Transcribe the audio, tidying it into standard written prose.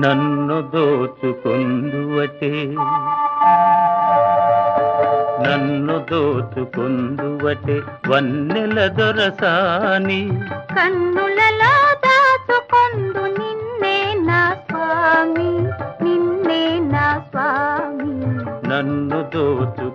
నన్ను దోచుకొందువటే నన్ను దోచుకొందువటే వన్నెల దొరసాని కన్నులలో దాచుకొందు నిన్నే నా స్వామి నిన్నే నా స్వామి నన్ను దోచు